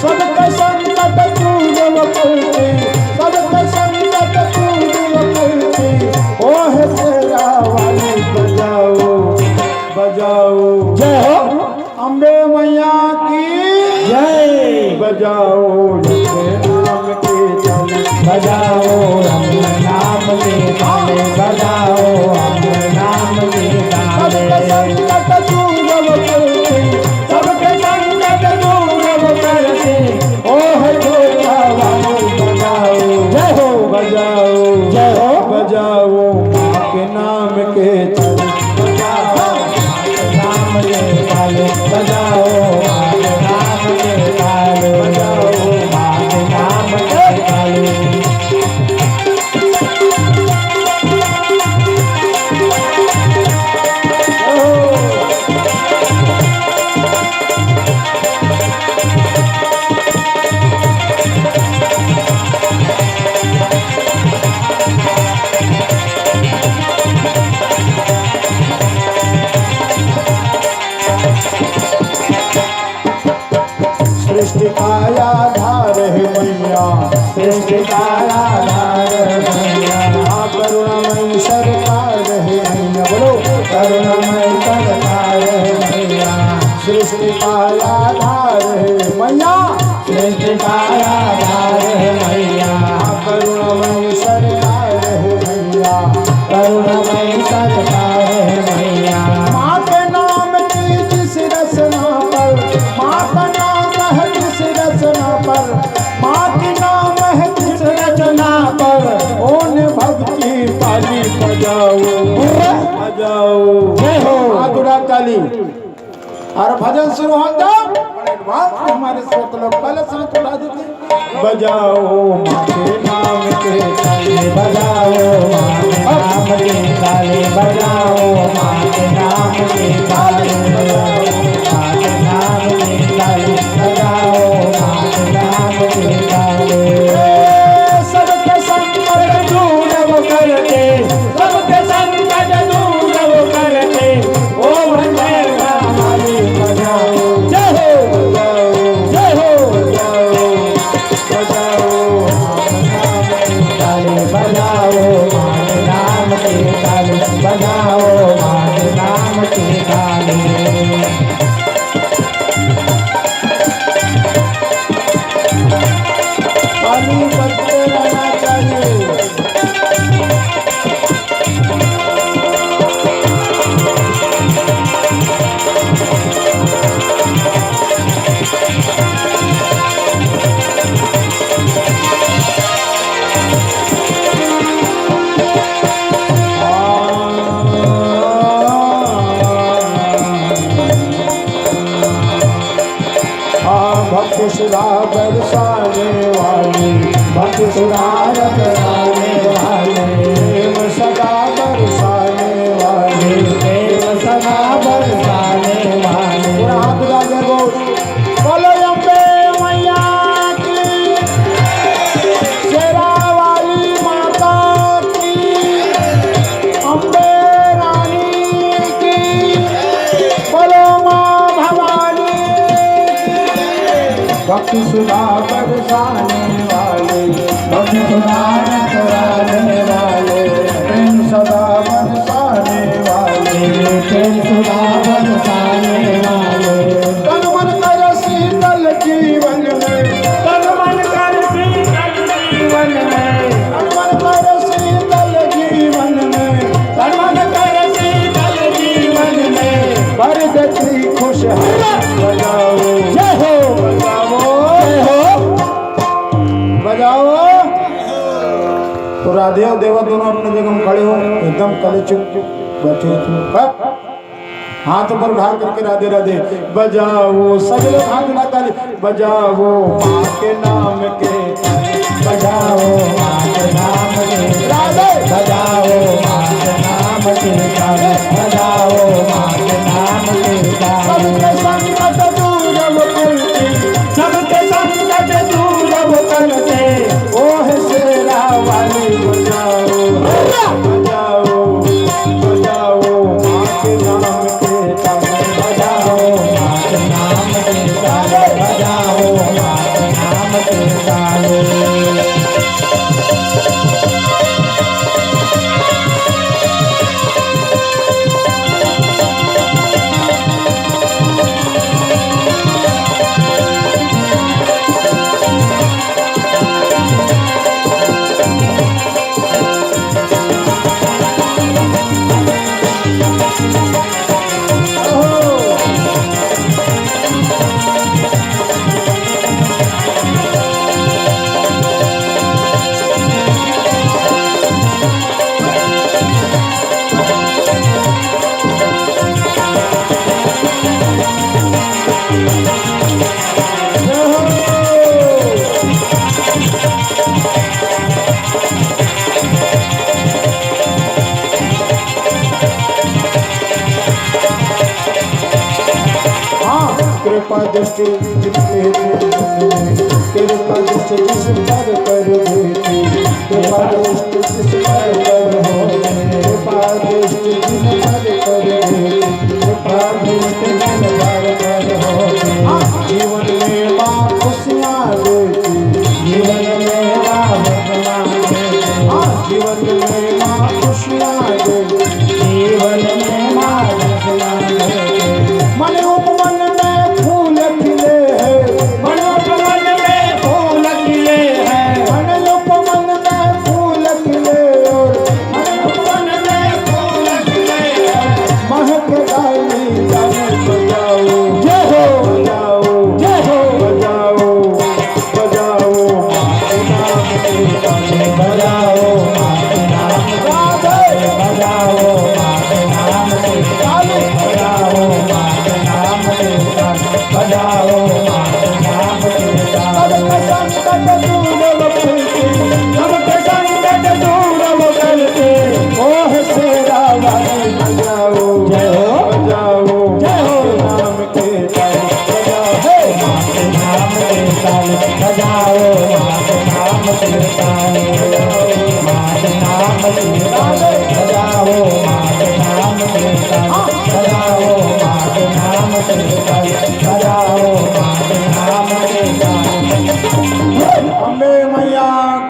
सबके संकट दूर करके, सबके संकट दूर करके, ओह तेरा वाली बजाओ बजाओ। जय हो अम्बे मैया की जय। बजाओ नाम के ताले, बजाओ हम नाम के ताले, बजाओ हम नाम के ताले। सबके संकट दूर करके, सबके संकट दूर करके, ओह तेरा वाली बजाओ। जय हो बजाओ जय हो बजाओ माँ के नाम के ताले, बजाओ नाम के ताले, बजाओ नाम के ताले, बजाओ नाम के ताले। सृष्टि का आधार है मैया, सृष्टि का आधार है मैया, करुणामयी सरकार है मैया। बोलो करुणामय सरकार है मैया। सृष्टि का आधार है मैया, सृष्टि का आधार है मैया, करुणामयी सरकार है मैया। करुणामय सरकार है मैया। माँ के नाम की जिस रचना पर, माँ का नाम है जिस रचना पर, माँ के नाम है जिस रचना पर, ओन भक्ति ताली बजाओ बजाओ। जय हो माधुरा ताली और भजन शुरू होता हमारे श्रोत लोग पहले साथ उठा देते। बजाओ माँ के नाम के ताली, बजाओ माँ के नाम के ताले, बजाओ माँ के नाम के ताले, बजाओ माँ के नाम के ताले, बजाओ माँ के नाम के ताले। सबके संकट दूर करके, सबके संकट दूर करके, ओ भंडेरा वाली बजाओ। जय हो जय हो बजाओ ताले, बजाओ माँ के नाम के ताले, बजाओ माँ के नाम के ताले। पानी बजते रहना चाहिए। भक्ति सुधा बरसाने वाली, भक्ति सुधा बरसाने वाले, प्रेम सदा बरसाने वाली, प्रेम सदा बरसाने वाले। हाथ लगा बोल बोलो अम्बे मैया की, शेरा वाली माता की, अम्बे रानी की, बोलो माँ भवानी की। भक्ति सुधा बरसाने वाले, भक्ति सुधा बरसाने वाले, प्रेम सदा बरसाने वाले, प्रेम सुधा बरसाने वाले। तन मन कर शीतल जीवन में, तन मन कर शीतल जीवन में, तन मन कर शीतल जीवन में, तन मन कर शीतल जीवन में। भर देती खुशहाली बजाओ। जय हो बजाओ जय हो बजाओ। तो राधे और देवा दोनों अपने जगह में खड़े हो, एकदम कले चुप बैठे तुम। हाथ ऊपर उठा करके राधे राधे बजाओ। सब लोग हाथ उठा ताली बजाओ माँ के नाम के, बजाओ माँ के नाम के ताले, बजाओ माँ के नाम के ताले, बजाओ माँ के नाम के ताले। सबके संकट दूर करके, सबके संकट दूर करके, ओह शेरा वाली बजाओ बजाओ बजाओ माँ के नाम के ताले, बजाओ माँ के नाम के ताले, दृष्टि कृपा दृष्टि जिस पर कर देती कृपा दृष्टि जिस पर कर हो कृपा दृष्टि जिस पर कर देती कृपा दृष्टि जिस पर कर हो जीवन में माँ खुशियाँ देती जीवन में माँ जीवन में माँ खुशियाँ देती जीवन में माँ मन उपवन में फूल खिले हैं मन उपवन में फूल खिले हैं मन उपवन में फूल खिले और मन उपवन में फूल खिले हैं महक डाली जाने बजाओ जय हो बजाओ जय हो बजाओ बजाओ माते नाम के गाने बजाओ माते नाम राधे बजाओ माते नाम काले बजाओ माते नाम बजाओ माते नाम सबके संकट दूर करके ओह शेरा वाली बजाओ जय हो बजाओ जय हो नाम के ताल बजाओ माते नाम के ताल बजाओ माते नाम के ताल माते नाम के ताल बजाओ माते नाम के ताल बजाओ माते नाम के ताल